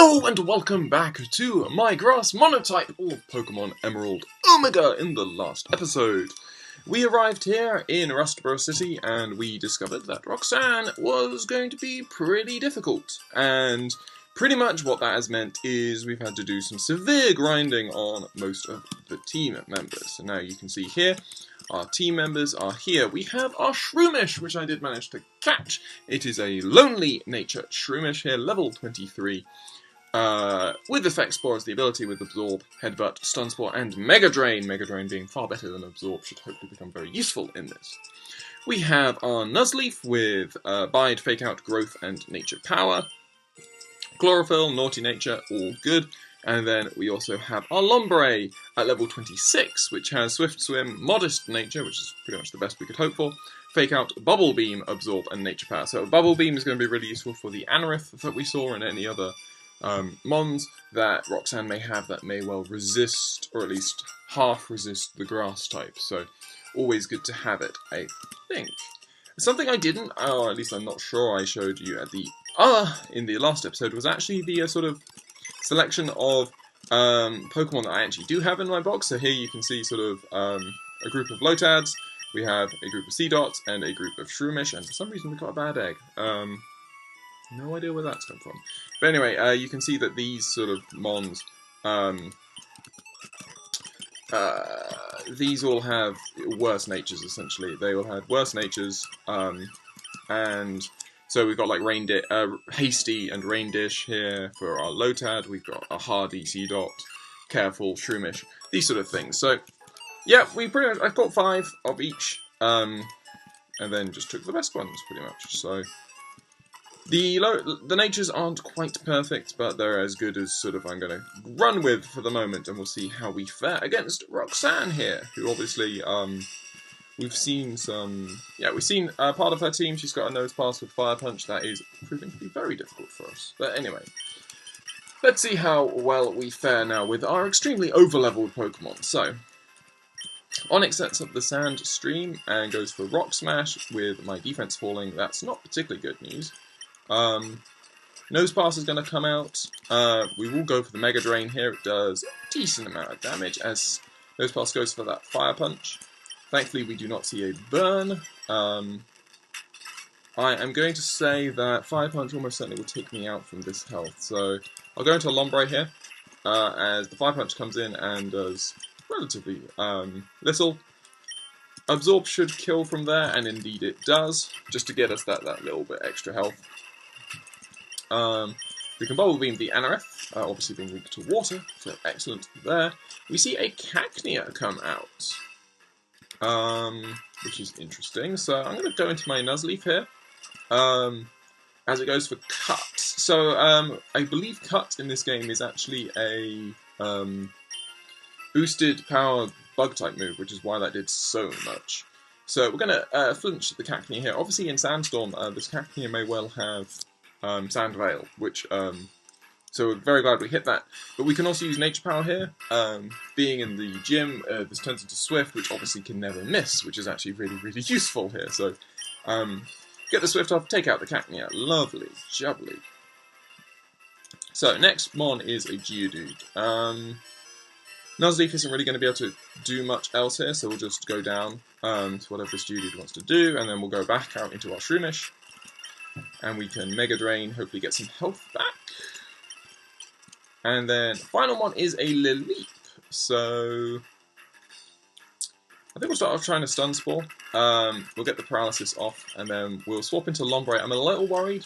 Hello and welcome back to my grass Monotype of Pokemon Emerald Omega. In the last episode, we arrived here in Rustboro City and we discovered that Roxanne was going to be pretty difficult. And pretty much what that has meant is we've had to do some severe grinding on most of the team members. So now you can see here, our team members are here. We have our Shroomish, which I did manage to catch. It is a lonely nature Shroomish here, level 23. With Effect Spores, the ability with Absorb, Headbutt, Stun Spore, and Mega Drain. Mega Drain being far better than Absorb should hopefully become very useful in this. We have our Nuzleaf with Bide, Fake Out, Growth, and Nature Power. Chlorophyll, Naughty Nature, all good. And then we also have our Lombre at level 26, which has Swift Swim, Modest Nature, which is pretty much the best we could hope for. Fake Out, Bubble Beam, Absorb, and Nature Power. So Bubble Beam is going to be really useful for the Anorith that we saw and any other mons that Roxanne may have that may well resist, or at least half resist, the grass type. So always good to have it, I think. Something I didn't, or at least I'm not sure I showed you at the in the last episode, was actually the sort of selection of Pokemon that I actually do have in my box. So here you can see sort of a group of Lotads, we have a group of Seedots, and a group of Shroomish, and for some reason we got a bad egg. No idea where that's come from. But anyway, you can see that these sort of mons, these all have worse natures, essentially. They all had worse natures, and so we've got like Hasty and Rain Dish here for our Lotad. We've got a Hardy Seedot, Careful, Shroomish, these sort of things. So, yeah, I've got 5 of each, and then just took the best ones, pretty much. So the natures aren't quite perfect, but they're as good as sort of I'm going to run with for the moment, and we'll see how we fare against Roxanne here, who obviously, we've seen part of her team. She's got a nose pass with Fire Punch. That is proving to be very difficult for us. But anyway, let's see how well we fare now with our extremely over-leveled Pokemon. So, Onyx sets up the Sand Stream and goes for Rock Smash with my defense falling. That's not particularly good news. Nose Pass is going to come out. We will go for the Mega Drain here. It does a decent amount of damage as Nose Pass goes for that Fire Punch. Thankfully, we do not see a burn. I am going to say that Fire Punch almost certainly will take me out from this health. So I'll go into a Lombre here as the Fire Punch comes in and does relatively little. Absorb should kill from there, and indeed it does, just to get us that little bit extra health. We can Bubble Beam the Anorith, obviously being weak to water, so excellent there. We see a Cacnea come out, which is interesting. So I'm going to go into my Nuzleaf here, as it goes for Cut. So I believe Cut in this game is actually a boosted power Bug-type move, which is why that did so much. So we're going to flinch the Cacnea here. Obviously in Sandstorm, this Cacnea may well have Sand Veil, which, so we're very glad we hit that. But we can also use Nature Power here. Being in the gym, this turns into Swift, which obviously can never miss, which is actually really, really useful here. So, get the Swift off, take out the Cacnea. Lovely, jubbly. So, next Mon is a Geodude. Nuzleaf isn't really going to be able to do much else here, so we'll just go down to whatever this Geodude wants to do, and then we'll go back out into our Shroomish. And we can Mega Drain, hopefully get some health back. And then the final one is a Lileep. So I think we'll start off trying to Stun Spore. We'll get the Paralysis off, and then we'll swap into Lombre. I'm a little worried.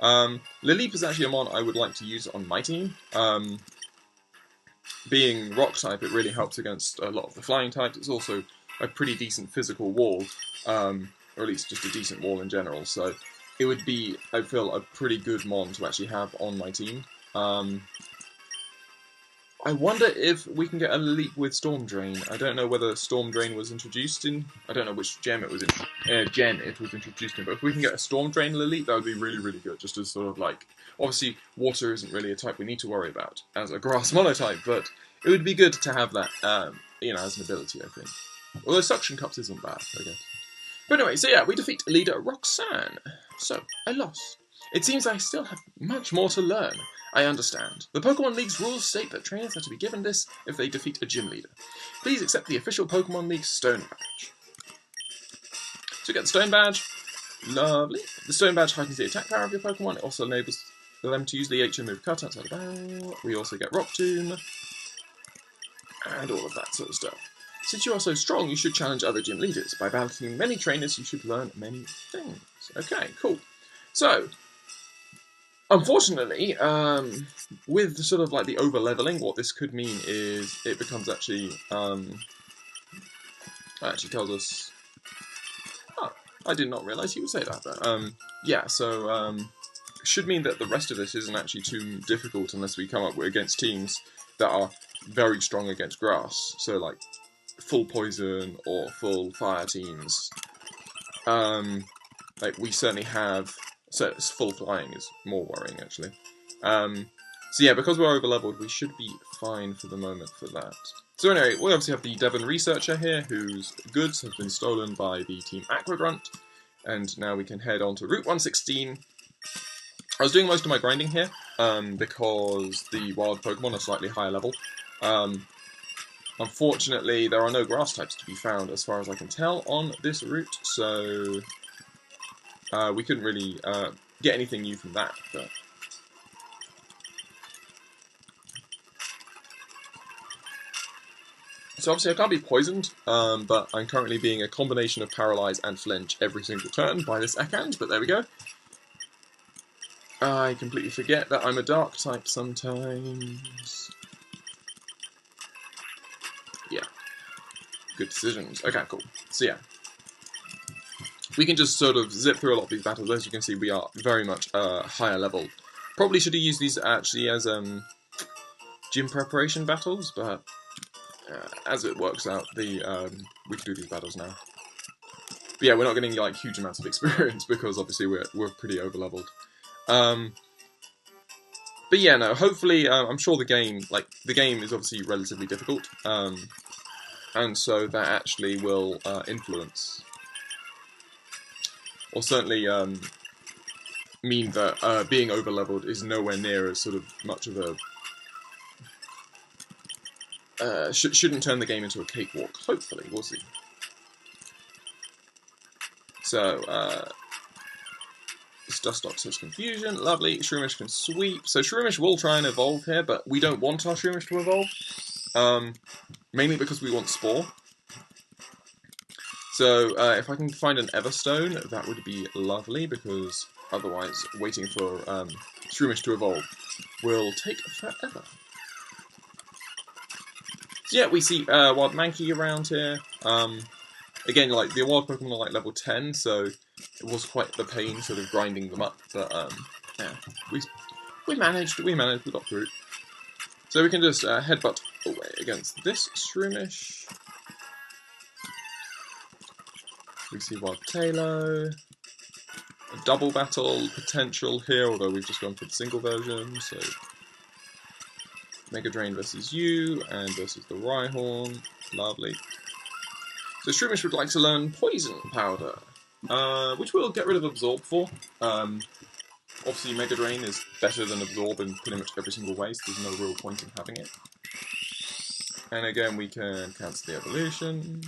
Lileep is actually a mon I would like to use on my team. Being Rock type, it really helps against a lot of the flying types. It's also a pretty decent physical wall, or at least just a decent wall in general. So it would be, I feel, a pretty good mon to actually have on my team. I wonder if we can get a Lileep with Storm Drain. I don't know whether Storm Drain was introduced in. I don't know which gem it was in. It was introduced in. But if we can get a Storm Drain Lileep, that would be really, really good. Just as sort of like, obviously, water isn't really a type we need to worry about as a grass monotype, but it would be good to have that, as an ability, I think. Although Suction Cups isn't bad, I guess. But anyway, so yeah, we defeat leader Roxanne. So I lost. It seems I still have much more to learn. I understand. The Pokemon League's rules state that trainers are to be given this if they defeat a gym leader. Please accept the official Pokemon League Stone Badge. So get the Stone Badge. Lovely. The Stone Badge heightens the attack power of your Pokemon. It also enables them to use the HM move cut outside the battle. We also get Rock Tomb. And all of that sort of stuff. Since you are so strong, you should challenge other gym leaders. By battling many trainers, you should learn many things. Okay, cool. So, unfortunately, with sort of like the over-leveling, what this could mean is it becomes actually, actually tells us, oh, I did not realise he would say that, but, yeah, so, should mean that the rest of this isn't actually too difficult unless we come up against teams that are very strong against grass, so like full poison or full fire teams. Like we certainly have, so full flying is more worrying actually. So yeah, because we're over leveled, we should be fine for the moment for that. So anyway, we obviously have the Devon researcher here, whose goods have been stolen by the Team Aquagrunt, and now we can head on to Route 116. I was doing most of my grinding here, because the wild Pokemon are slightly higher level. Unfortunately, there are no grass types to be found, as far as I can tell, on this route, so we couldn't really get anything new from that. But so obviously I can't be poisoned, but I'm currently being a combination of Paralyze and Flinch every single turn by this Ekans, but there we go. I completely forget that I'm a Dark type sometimes. Yeah. Good decisions. Okay, cool. So yeah. We can just sort of zip through a lot of these battles. As you can see, we are very much higher level. Probably should have used these actually as gym preparation battles, but as it works out, we can do these battles now. But yeah, we're not getting like huge amounts of experience because obviously we're pretty over leveled. But yeah, no, hopefully, I'm sure the game is obviously relatively difficult, and so that actually will influence, or certainly mean that being over-leveled is nowhere near as sort of much of a... shouldn't turn the game into a cakewalk, hopefully, we'll see. So, this Dustox says confusion, lovely. Shroomish can sweep. So Shroomish will try and evolve here, but we don't want our Shroomish to evolve. Mainly because we want Spore. So if I can find an Everstone, that would be lovely, because otherwise waiting for Shroomish to evolve will take forever. So yeah, we see Wild Mankey around here. Again, like the wild Pokemon are like level 10, so it was quite the pain sort of grinding them up, but yeah, we managed, we got through. So we can just headbutt away against this Shroomish. We see Wild Tailo. A double battle potential here, although we've just gone for the single version, so Mega Drain versus you, and versus the Rhyhorn. Lovely. So Shroomish would like to learn Poison Powder, which we'll get rid of Absorb for. Obviously Mega Drain is better than Absorb in pretty much every single way, so there's no real point in having it. And again, we can cancel the evolution.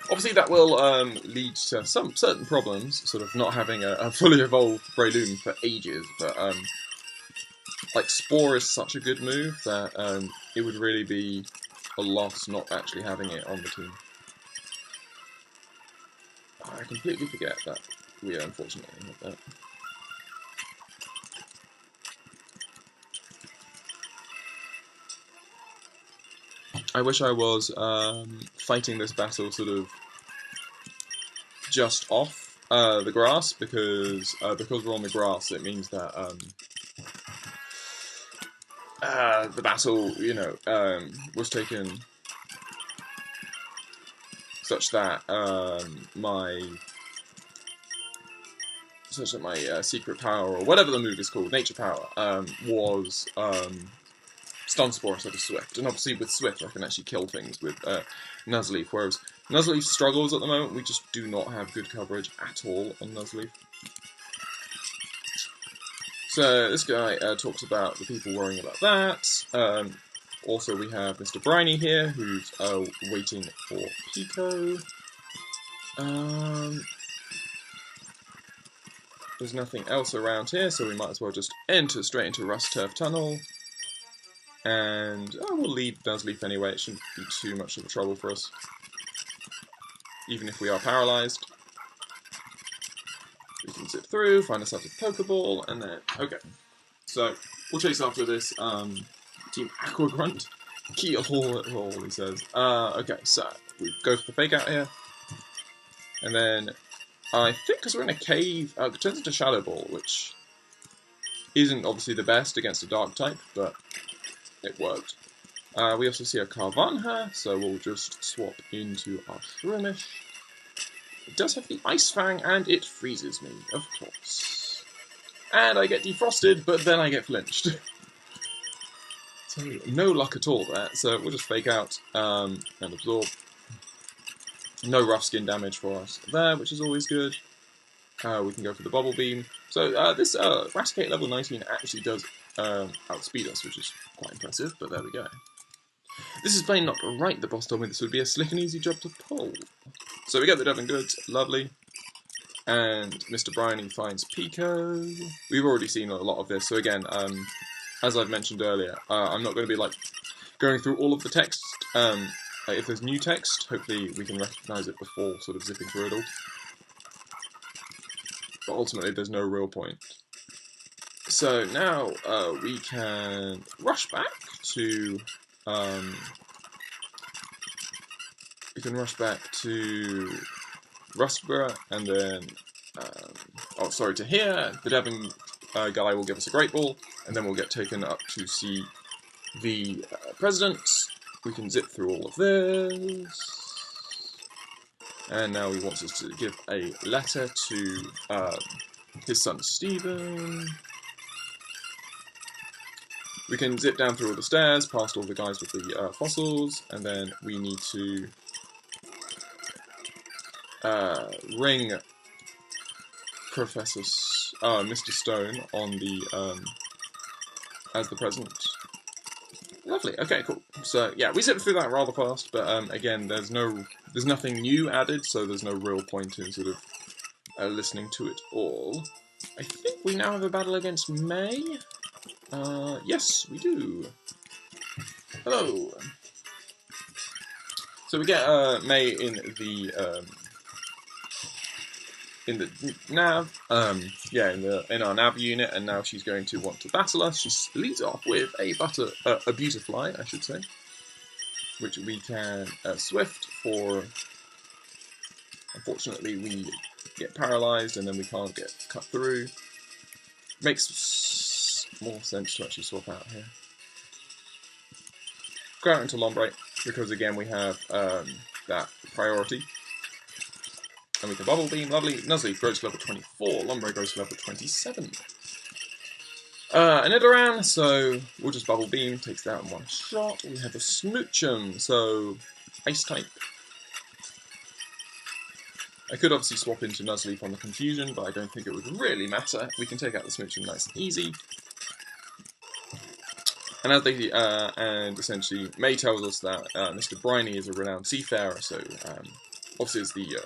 Obviously that will lead to some certain problems, sort of not having a fully evolved Breloom for ages, but like Spore is such a good move that it would really be a loss not actually having it on the team. I completely forget that we unfortunately have that. I wish I was fighting this battle sort of just off the grass, because we're on the grass, it means that the battle, you know, was taken such that my secret power, or whatever the move is called, nature power, was Stun Spore instead of Swift. And obviously with Swift I can actually kill things with Nuzleaf, whereas Nuzleaf struggles at the moment. We just do not have good coverage at all on Nuzleaf. So this guy talks about the people worrying about that. Also, we have Mr. Briny here, who's waiting for Pico. There's nothing else around here, so we might as well just enter straight into Rust Turf Tunnel. And we'll leave Nuzleaf anyway, it shouldn't be too much of a trouble for us. Even if we are paralysed. We can zip through, find ourselves a Pokeball, and then... Okay. So, we'll chase after this Team Aqua Grunt. Keel all he says. Okay, so we go for the fake out here. And then I think because we're in a cave, it turns into Shadow Ball, which isn't obviously the best against a Dark type, but it worked. We also see a Carvanha, so we'll just swap into our Shroomish. It does have the Ice Fang, and it freezes me, of course. And I get defrosted, but then I get flinched. So no luck at all there, so we'll just fake out and absorb. No rough skin damage for us there, which is always good. We can go for the Bubble Beam. So this Raticate level 19 actually does outspeed us, which is quite impressive, but there we go. This is plain not right. The boss told me this would be a slick and easy job to pull. So we get the Devon Goods, lovely. And Mr. Briny finds Pico. We've already seen a lot of this, so again, as I've mentioned earlier, I'm not going to be like going through all of the text. If there's new text, hopefully we can recognise it before sort of zipping through it all. But ultimately, there's no real point. So now we can rush back to Rustborough, and then to here. The Devon guy will give us a Great Ball, and then we'll get taken up to see the President. We can zip through all of this. And now he wants us to give a letter to his son Stephen. We can zip down through all the stairs, past all the guys with the fossils, and then we need to ring Mr. Stone on the as the President. Lovely. Okay, cool. So yeah, we zipped through that rather fast, but again, there's nothing new added, so there's no real point in sort of listening to it all. I think we now have a battle against May. Yes, we do. Hello. So we get May in the nav, in our nav unit, and now she's going to want to battle us. She leads off with a Beautifly, I should say, which we can swift for. Unfortunately, we get paralysed and then we can't get cut through. Makes more sense to actually swap out here. Go out into Lombre, because again we have that priority. And we can Bubble Beam, lovely. Nuzleaf grows to level 24, Lombre grows to level 27. Nidoran, so we'll just Bubble Beam, takes that in one shot. We have a Smoochum, so Ice type. I could obviously swap into Nuzleaf on the Confusion, but I don't think it would really matter. We can take out the Smoochum nice and easy. And and essentially, May tells us that Mr. Briny is a renowned seafarer, so obviously it's the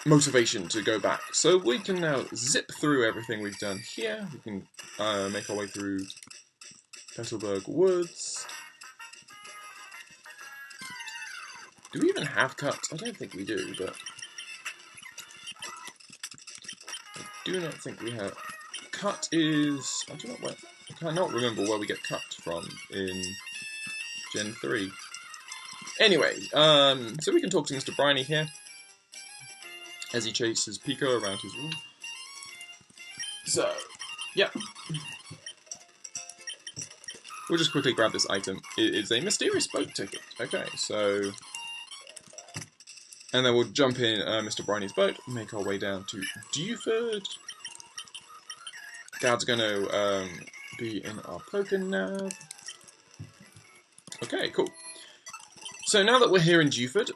motivation to go back. So we can now zip through everything we've done here. We can make our way through Petalburg Woods. Do we even have cuts? I don't think we do, but I do not think we have. Cut is... I cannot remember where we get cut from in Gen 3. Anyway, so we can talk to Mr. Briny here as he chases Pico around his room. So, yeah. We'll just quickly grab this item. It is a mysterious boat ticket. Okay, so... And then we'll jump in Mr. Briny's boat, make our way down to Dewford. Dad's going to be in our Pokénav. Okay, cool. So now that we're here in Dewford,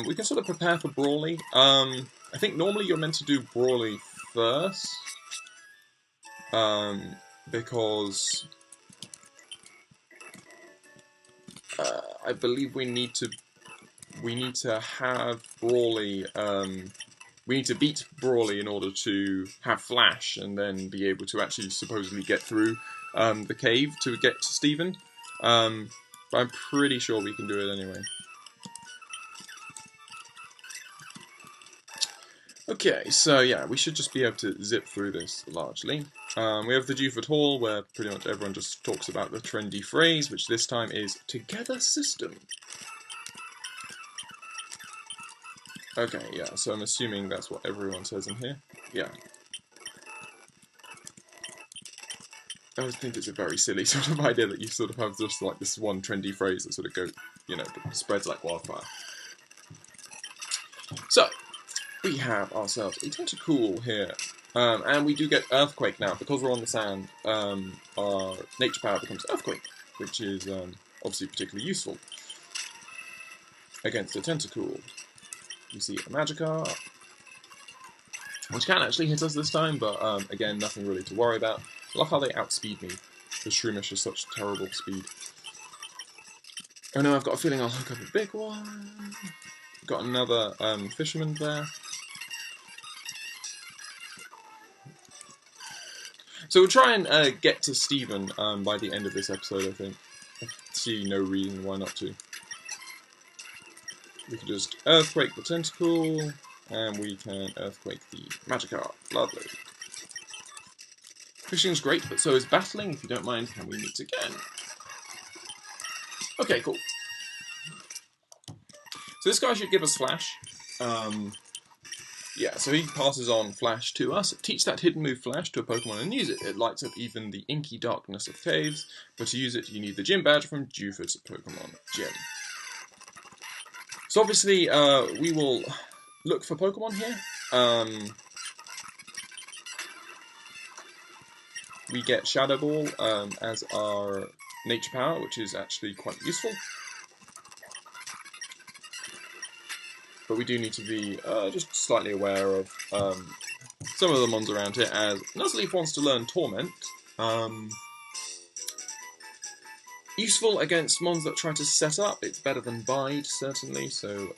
we can sort of prepare for Brawley. I think normally you're meant to do Brawley first, because I believe we need to have Brawley. We need to beat Brawley in order to have Flash, and then be able to actually supposedly get through the cave to get to Stephen. But I'm pretty sure we can do it anyway. Okay, so yeah, we should just be able to zip through this largely. We have the Dewford Hall, where pretty much everyone just talks about the trendy phrase, which this time is "together system." Okay, yeah, so I'm assuming that's what everyone says in here. Yeah. I just think it's a very silly sort of idea that you sort of have just like this one trendy phrase that sort of goes, you know, spreads like wildfire. So, we have ourselves a Tentacool here. And we do get Earthquake now. Because we're on the sand, our nature power becomes Earthquake, which is obviously particularly useful against a Tentacool. You see a Magikarp, which can actually hit us this time, but again, nothing really to worry about. I love how they outspeed me, because Shroomish has such terrible speed. Oh no, I've got a feeling I'll hook up a big one. Got another Fisherman there. So we'll try and get to Stephen by the end of this episode, I think. I see no reason why not to. We can just Earthquake the Tentacool, and we can Earthquake the Magikarp. Lovely. Fishing's great, but so is battling. If you don't mind, can we meet again? Okay, cool. So this guy should give us Flash. Yeah, so he passes on Flash to us. Teach that hidden move Flash to a Pokemon and use it. It lights up even the inky darkness of caves, but to use it you need the Gym Badge from Dewford's Pokemon Gym. So obviously we will look for Pokemon here. We get Shadow Ball as our nature power, which is actually quite useful. But we do need to be just slightly aware of some of the mons around here, as Nuzleaf wants to learn Torment. Useful against mons that try to set up. It's better than Bide, certainly, so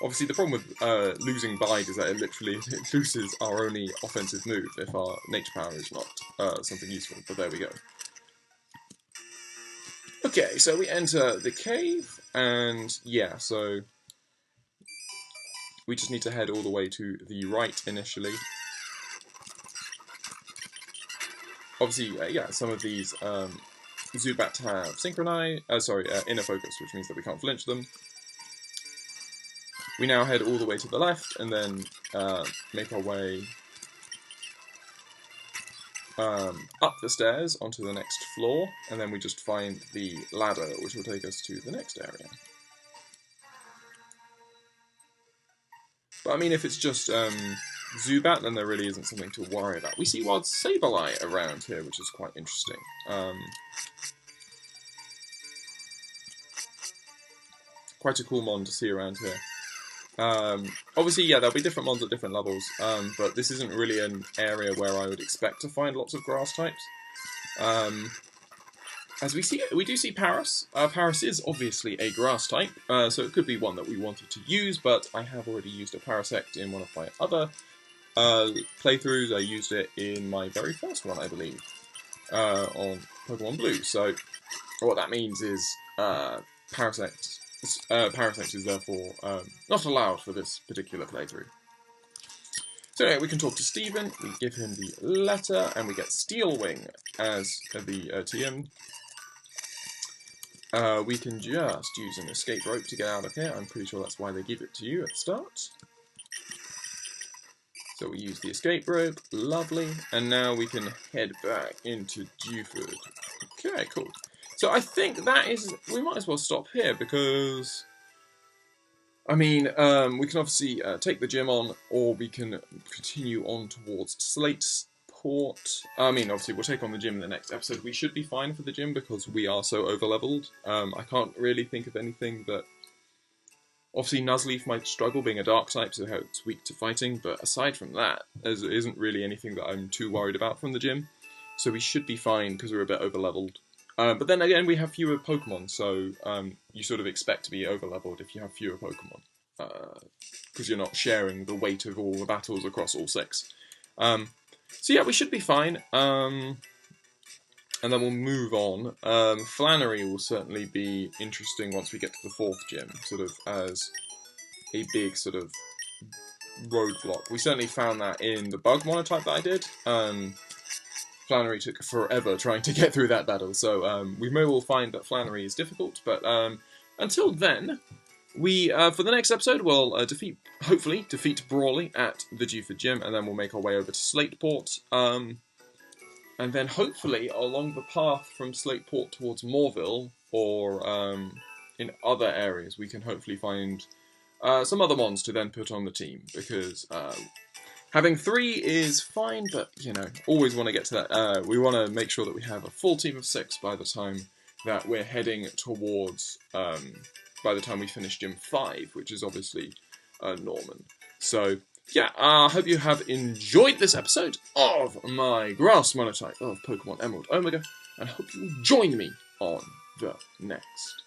obviously the problem with losing Bide is that it literally loses our only offensive move if our nature power is not something useful, but there we go. Okay, so we enter the cave, and yeah, so we just need to head all the way to the right initially. Obviously, yeah, some of these Zubat have inner focus, which means that we can't flinch them. We now head all the way to the left, and then make our way up the stairs onto the next floor, and then we just find the ladder, which will take us to the next area. But I mean, if it's just Zubat, then there really isn't something to worry about. We see wild Sableye around here, which is quite interesting. Quite a cool mon to see around here. Obviously, yeah, there'll be different mons at different levels, but this isn't really an area where I would expect to find lots of grass types. As we do see Paris. Paris is obviously a grass type, so it could be one that we wanted to use, but I have already used a Parasect in one of my other playthroughs. I used it in my very first one, I believe, on Pokemon Blue. So what that means is Parasect is therefore not allowed for this particular playthrough. So anyway, we can talk to Stephen, we give him the letter, and we get Steel Wing as the TM. We can just use an escape rope to get out of here. I'm pretty sure that's why they give it to you at the start. So we use the escape rope, lovely, and now we can head back into Dewford. Okay, cool. So I think we might as well stop here, because, I mean, we can obviously take the gym on, or we can continue on towards Slate's Port. I mean, obviously, we'll take on the gym in the next episode. We should be fine for the gym because we are so over-leveled. I can't really think of anything that... Obviously, Nuzleaf might struggle being a dark type, so it's weak to fighting, but aside from that, there isn't really anything that I'm too worried about from the gym. So we should be fine because we're a bit over-leveled. But then again, we have fewer Pokemon, so you sort of expect to be over-leveled if you have fewer Pokemon. Because you're not sharing the weight of all the battles across all 6. So yeah, we should be fine. And then we'll move on. Flannery will certainly be interesting once we get to the 4th gym, sort of as a big sort of roadblock. We certainly found that in the bug monotype that I did. Flannery took forever trying to get through that battle, so we may well find that Flannery is difficult, but until then, we, for the next episode, we'll hopefully defeat Brawley at the Gifford Gym, and then we'll make our way over to Slateport. And then hopefully along the path from Slateport towards Moorville, or in other areas, we can hopefully find some other mons to then put on the team, because having 3 is fine, but, you know, always want to get to that. We want to make sure that we have a full team of 6 by the time that we're heading towards, by the time we finish Gym 5, which is obviously Norman. So... yeah, I hope you have enjoyed this episode of my Grass Monotype of Pokemon Emerald Omega, and I hope you will join me on the next.